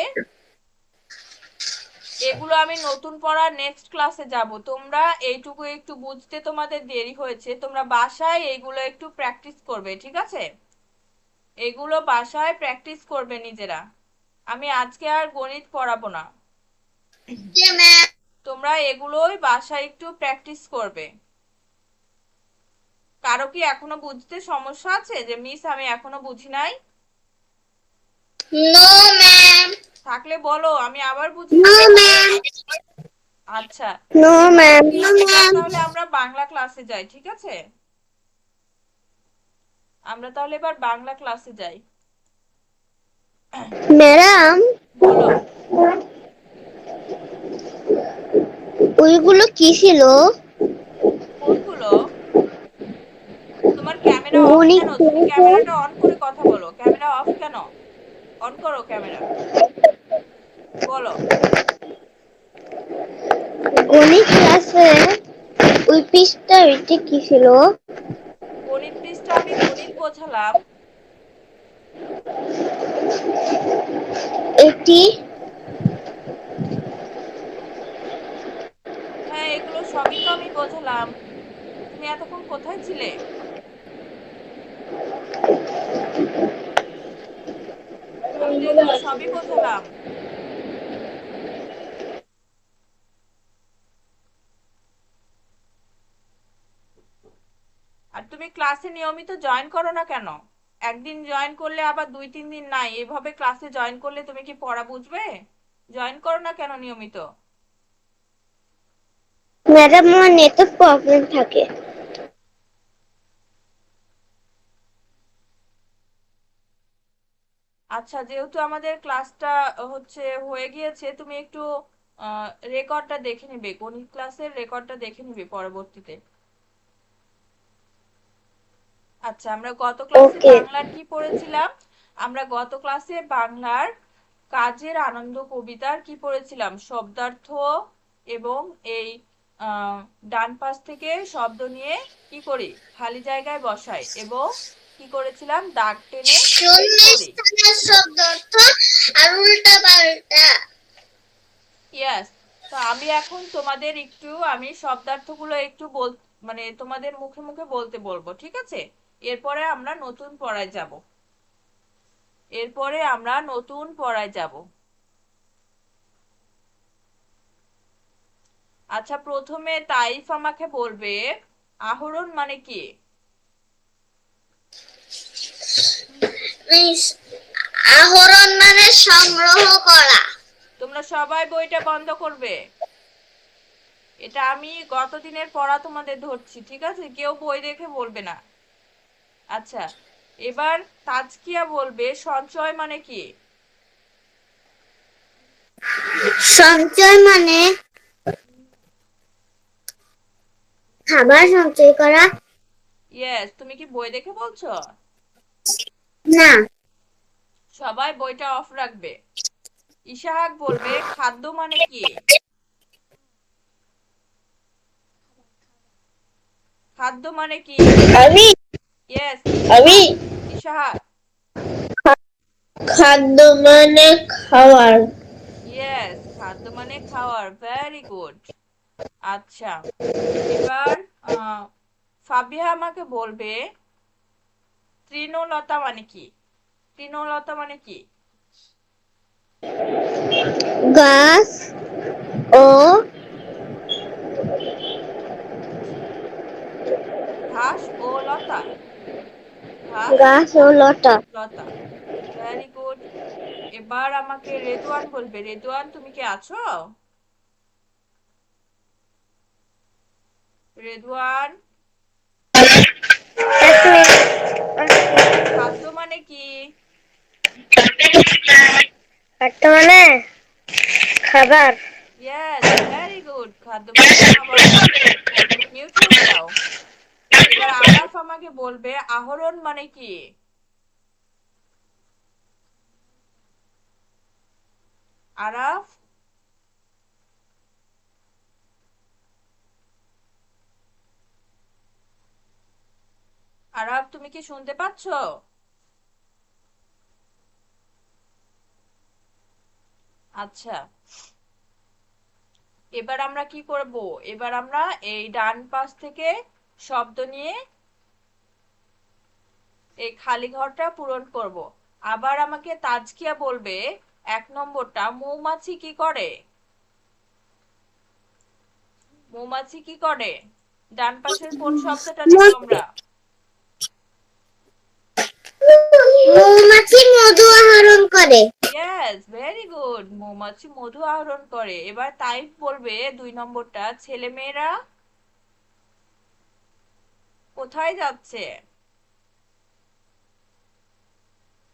এগুলো আমি নতুন পড়া নেক্সট ক্লাসে যাব। তোমরা এইটুকু একটু বুঝতে তোমাদের দেরি হয়েছে, তোমরা বাসায় এইগুলো একটু প্র্যাকটিস করবে, ঠিক আছে? এগুলো বাসায় প্র্যাকটিস করবে নিজেরা। আমি আজকে আর গণিত পড়াবো না, Yeah, ma'am. তোমরা এগুলোই বাসায় একটু প্র্যাকটিস করবে। কারো কি এখনো বুঝতে সমস্যা আছে যে মিস আমি এখনো বুঝি নাই? No, ma'am. থাকলে বলো, আমি আবার বুঝিয়ে No, দেবো। ma'am. আচ্ছা, No, ma'am. No, এবার ma'am. তাহলে আমরা বাংলা ক্লাসে যাই, ঠিক আছে? আমরা তাহলে এবার বাংলা ক্লাসে যাই। ম্যাডাম, বলো। ওইগুলো কি ছিল? কোনগুলো? তোমার ক্যামেরা অফ গণিত কেন? তুমি ক্লাসে ক্যামেরাটা অন করে কথা বলো। ক্যামেরা অফ কেন? অন করো ক্যামেরা, বলো। গণিত ক্লাসে ওই পৃষ্ঠা ওইটা কি ছিল? গণিত পৃষ্ঠা আমি গণিত বোঝালাম। এটি হ্যাঁ, এগুলো সবই তো আমি বোঝালাম। তুমি এতক্ষণ কোথায় ছিলে? আমি তো এগুলো সবই বোঝালাম। আর তুমি ক্লাসে নিয়মিত জয়েন করো না কেন? একদিন জয়েন করলে আবার 2 3 দিন নাই, এভাবে ক্লাসে জয়েন করলে তুমি কি পড়া বুঝবে? জয়েন করো না কেন নিয়মিত? ম্যাডাম, আমার নেটওয়ার্ক প্রবলেম থাকে। আচ্ছা, যেহেতু আমাদের ক্লাসটা হচ্ছে হয়ে গিয়েছে, তুমি একটু রেকর্ডটা দেখে নিবে, গণিত ক্লাসের রেকর্ডটা দেখে নিবে পরবর্তীতে। আচ্ছা, আমরা গত ক্লাসে ওকে। বাংলার কি পড়েছিলাম? আমরা গত ক্লাসে বাংলার কাজের আনন্দ কবিতার কি পড়েছিলাম? শব্দার্থ, এবং এই ডান পাশ থেকে শব্দ নিয়ে কি করি? খালি জায়গায় বসাই, এবং কি করেছিলাম, দাগ টেনে বের শূন্য করি। স্থানের শব্দ অর্থ আর উল্টা পাল্টা। ইয়েস। তো আমি এখন তোমাদের একটু আমি শব্দার্থগুলো একটু মানে তোমাদের মুখে মুখে বলতে বলবো, ঠিক আছে? এরপরে আমরা নতুন পড়ায় যাব। এরপরে আমরা নতুন পড়ায় যাব। আচ্ছা, প্রথমে তাইফ আমাকে বলবে আহরণ মানে কি? মিস, আহরণ মানে সংগ্রহ করা। তোমরা সবাই বইটা বন্ধ করবে। এটা আমি গত দিনের পড়া তোমাদের ধরছি, ঠিক আছে? কেউ বই দেখে বলবে না। আচ্ছা, এবার তাজকিয়া বলবে সঞ্চয় মানে কি? সঞ্চয় মানে খাবার সঞ্চয় করা। ইয়েস। তুমি কি বই দেখে বলছো? না। সবাই বইটা অফ রাখবে। ইশাহাক বলবে খাদ্য মানে কি? খাদ্য মানে কি? আমি ইয়েস, আমি ইশাহাক। ইশাহাক। খাদ্য মানে খাবার। ইয়েস, খাদ্য মানে খাওয়ার, ভেরি গুড। আচ্ছা, এবার ফাবিহা আমাকে বলবে তৃণলতা মানে কি? তৃণলতা মানে কি? গাছ ও ঘাস ও লতা। ঘাস গাছ ও ও লতা। লতা, ভেরি গুড। এবার আমাকে রেদওয়ান বলবে। রেদওয়ান, তুমি কি আছো? রেদওয়ান, খাদ্য মানে কি? খাদ্য মানে খাবার। ইয়েস, ভেরি গুড, খাদ্য মানে খাবার। মিউট হয়ে যাও। এবার আরাফ আমাকে বলবে আহরণ মানে কি? আরাফ, আরাফ তুমি কি শুনতে পাচ্ছ? আচ্ছা, এবার আমরা কি করব? এবার আমরা এই ডান পাশ থেকে শব্দ নিয়ে এই খালি ঘরটা পূরণ করব। আবার আমাকে তাজকিয়া বলবে 1 নম্বরটা, মৌমাছি কি করে? মৌমাছি কি করে? ডান পাশের কোন শব্দটা নেব আমরা? মৌমাছি মধু আহরণ করে। ইয়েস, ভেরি গুড, মৌমাছি মধু আহরণ করে। এবার তাইফ বলবে 2 নম্বরটা, ছেলেমেয়েরা কোথায় যাচ্ছে?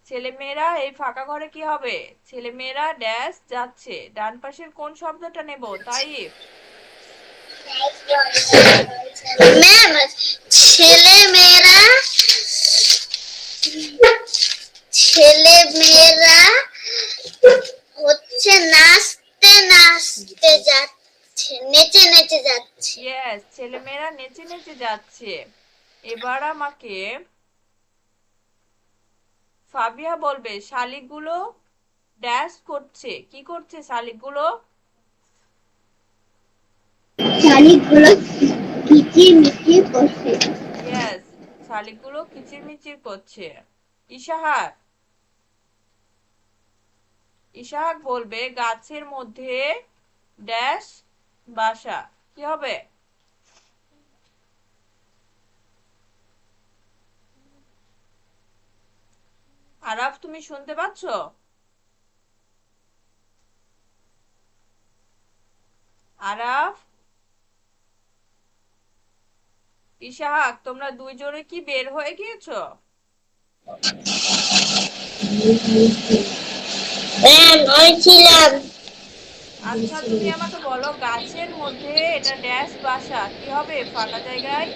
ছেলেমেয়েরা এই ফাঁকা ঘরে কি হবে? ছেলেমেয়েরা ড্যাশ যাচ্ছে। ডান পাশের কোন শব্দটা নেব তাইফ? ম্যাম, ছেলে মেয়েরা ছেলে মেয়েরা হচ্ছে নাচতে নাচতে যাচ্ছে, নেচে নেচে যাচ্ছে। ইয়েস, ছেলেমেয়েরা নেচে নেচে যাচ্ছে। এবার আমাকে ফাবিহা বলবে শালিকগুলো ড্যাশ করছে। কি করছে শালিকগুলো? শালিকগুলো কিচির মিচির করছে। ইয়েস, শালিকগুলো কিচিরমিচির করছে। ইশাহাক, ইশাহাক বলবে গাছের মধ্যে ড্যাশ বাসা। কি হবে? আরাফ তুমি শুনতে পাচ্ছ? আরাফ, ইশাহাক, তোমরা দুইজনে কি বের হয়ে গিয়েছো? ম্যাম, আমি ছিলাম। আচ্ছা, তুমি আমাকে বলো গাছের মধ্যে এটা ড্যাশ বাসা কি হবে ফাঁকা জায়গায়?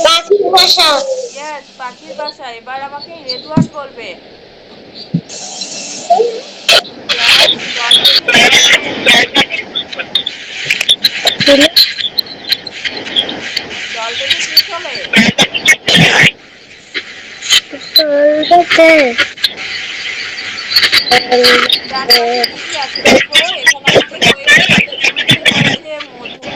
পাখির বাসা। ইয়েস, পাখির বাসা। এবার আমাকে রেদওয়ান বলবে ড্যাশ জল দেখে কি চলে? জল দেখে কি চলে? জানি আছে কি কি আছে দেখো, এখানে আছে কোয়েল, এখানে আছে মধু,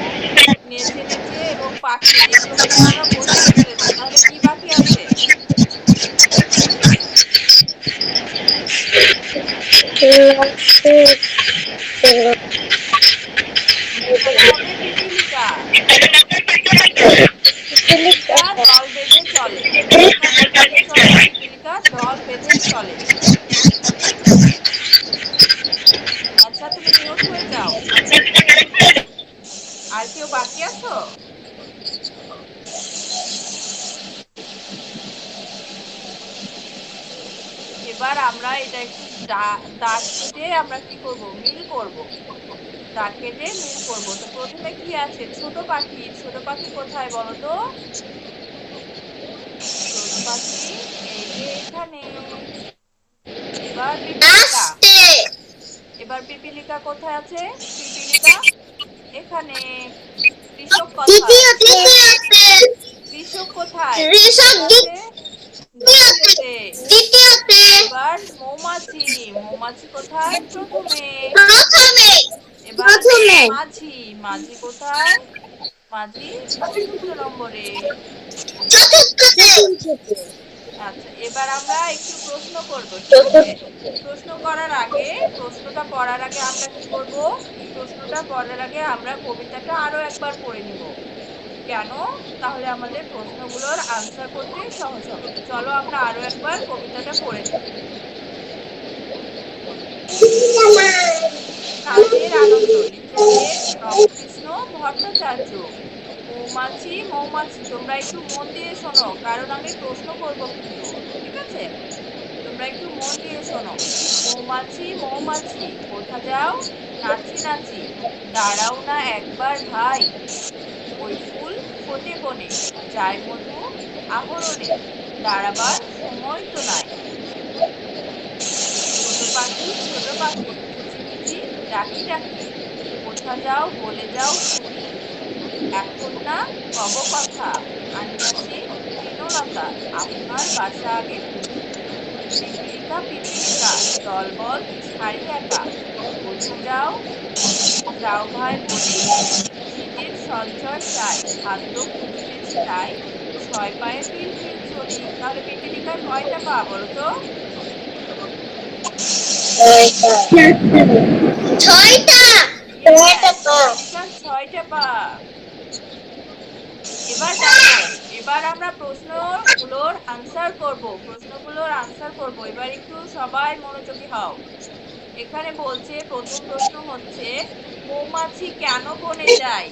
নেচে নেচে এবং পাখি, এগুলোকে তো আমরা বসিয়ে ফেলেছি, তাহলে কি বাকি আছে? এখানে হবে পিপিলিকা। পিপিলিকা দল বেঁধে চলে। পিপিলিকা কিভাবে চলে? পিপিলিকা দল বেঁধে চলে। আচ্ছা, তুমি মিউট হয়ে যাও। আর কেউ বাকি আছো? এবার আমরা এটা একটু দাগ কেটে আমরা কি করব, মিল করব। দাগ কেটে মিল করব। তো প্রথমে কি আছে? ছোট পাখি। ছোট পাখি কোথায় বলো তো? ছোট পাখি এই যে এখানে। এবার পিপিলিকা। আস্তে এবার পিপিলিকা কোথায় আছে? পিপিলিকা এখানে। কৃষক কোথায়? তৃতীয়তে কৃষক কোথায়? ঋষভ কৃষক আছে দ্বিতীয়তে। দ্বিতীয়তে এবার মৌমাছি। মৌমাছি কোথায়? প্রথমে। প্রথমে এবার প্রথমে মাঝি। মাঝি কোথায়? মাঝি চতুর্থ নম্বরে। চতুর্থতে আচ্ছা, এবার আমরা একটু প্রশ্ন করব, ঠিক আছে? প্রশ্নটা পড়ার আগে আমরা কি করব? প্রশ্নটা পড়ার আগে আমরা কবিতাটা আরো একবার পড়ে নিব। কেন? তাহলে আমাদের প্রশ্নগুলোর আনসার করতে সহজ হবে। তো চলো আমরা আরো একবার কবিতাটা পড়ে নিই। কাজের আনন্দ লিখেছেন নবকৃষ্ণ ভট্টাচার্য। মৌমাছি মৌমাছি, তোমরা একটু মন দিয়ে শোনো, কারণ আমি প্রশ্ন করব কিন্তু, ঠিক আছে? তোমরা একটু মন দিয়ে শোনো। মৌমাছি মৌমাছি কোথা যাও? নাচি নাচি। দাঁড়াও না একবার ভাই, ওই ফুল ফোটে বনে, যায় মধু আহরণে, দাঁড়াবার সময় তো নাই। ছোট পাখি কিচিমিচি ডাকি ডাকি, কোথা যাও বলে যাও শুনি, এখন না কব কথা, আনিয়াছি তৃণলতা, আপনার বাসা আগে খুঁজি। পিপিলিকা পিপিলিকা দলবল ছাড়ি একা, কোথা যাও যাও ভাই বনে, শীতের সঞ্চয় চাই, খাদ্য খুঁজিতেছি তাই, ছয় পায়ে পিল পিল চলি। তাহলে পিপিলিকার কয়টা পা বলো তো? ছয়টা ইয়েস, পিপিলিকার ছয়টা পা। এবার দেখো, এবার আমরা প্রশ্নগুলোর আনসার করব। এবার একটু সবাই মনোযোগী হও। এখানে বলছে, প্রথম প্রশ্ন হচ্ছে, মৌমাছি কেন বনে যায়?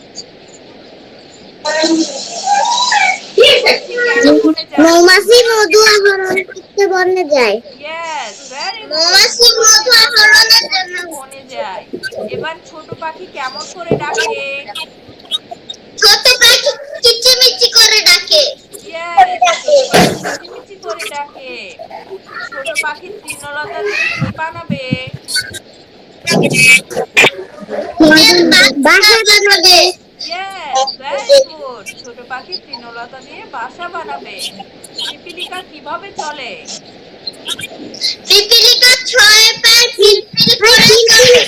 মৌমাছি কেন বনে যায়? মৌমাছি মধু আহরণ করতে বনে যায়। Yes, very good. মৌমাছি মৌমাছি মধু মধু আহরণ আহরণের করতে জন্য বনে যায়। এবার ছোট পাখি কেমন করে ডাকে? ছোট পাখি কিচিমিচি করে ডাকে। ইয়েস, ছোট পাখি কিচিমিচি করে ডাকে। ছোট পাখি তৃণলতা দিয়ে কি বানাবে? বাসা বানাবে। Yes, very good. ছোট পাখি তৃণলতা দিয়ে বাসা বানাবে। পিপিলিকা কিভাবে চলে? পিপিলিকা ছয় পায়ে পিলপিল করে চলে।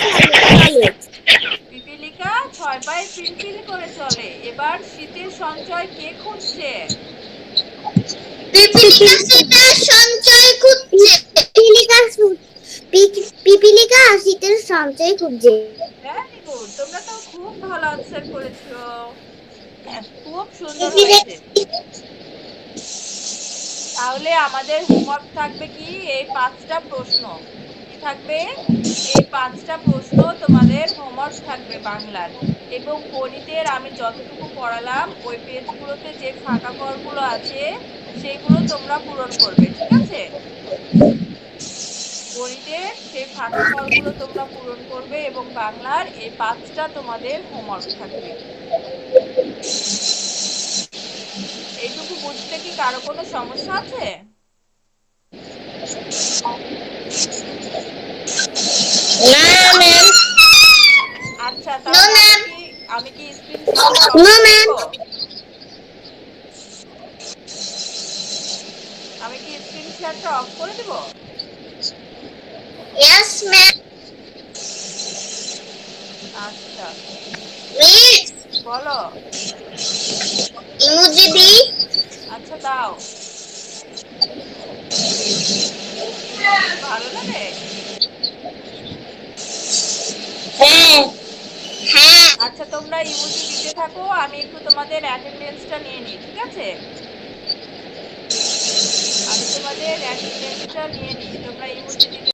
পিপিলিকা ছয় পায়ে পিলপিল করে চলে। এবার শীতের সঞ্চয় কে খুঁজছে? পিপিলিকা শীতের সঞ্চয় খুঁজছে। পিপিলিকা শীতের সঞ্চয় খুঁজছে। ভেরি গুড, তোমরা তো খুব ভালো আনসার করেছো। খুব সুন্দর হয়েছে। তাহলে আমাদের হোমওয়ার্ক থাকবে কি? এই 5টা প্রশ্ন। কি থাকবে? এই 5টা প্রশ্ন তোমাদের হোমওয়ার্ক থাকবে বাংলার। এবং গণিতের আমি যতটুকু পড়ালাম ওই পেজগুলোতে যে ফাঁকা ঘরগুলো আছে সেগুলো তোমরা পূরণ করবে, ঠিক আছে? গণিতের সেই ফাঁকা ঘরগুলো তোমরা পূরণ করবে এবং বাংলার এই 5টা তোমাদের হোমওয়ার্ক থাকবে। এইটুকু বুঝতে কি কারো কোনো সমস্যা আছে? না ম্যাম। আচ্ছা, তাহলে আমি কি স্ক্রিন শেয়ারটা অফ নো করে ম্যাম। দিব? আমি কি স্ক্রিন শেয়ার ক্যামেরাটা অফ করে দিব? Yes ma'am. আচ্ছা, মিস, বলো। ইমোজি দি। আচ্ছা দাও। ইমোজি কি ভালো লাগে? হ্যাঁ হ্যাঁ। আচ্ছা, তোমরা ইমোজি দিতে থাকো, আমি একটু তোমাদের অ্যাটেন্ডেন্সটা নিয়ে নিই, ঠিক আছে? আমি তোমাদের অ্যাটেন্ডেন্সটা নিয়ে নিই, তোমরা ইমোজি দিতে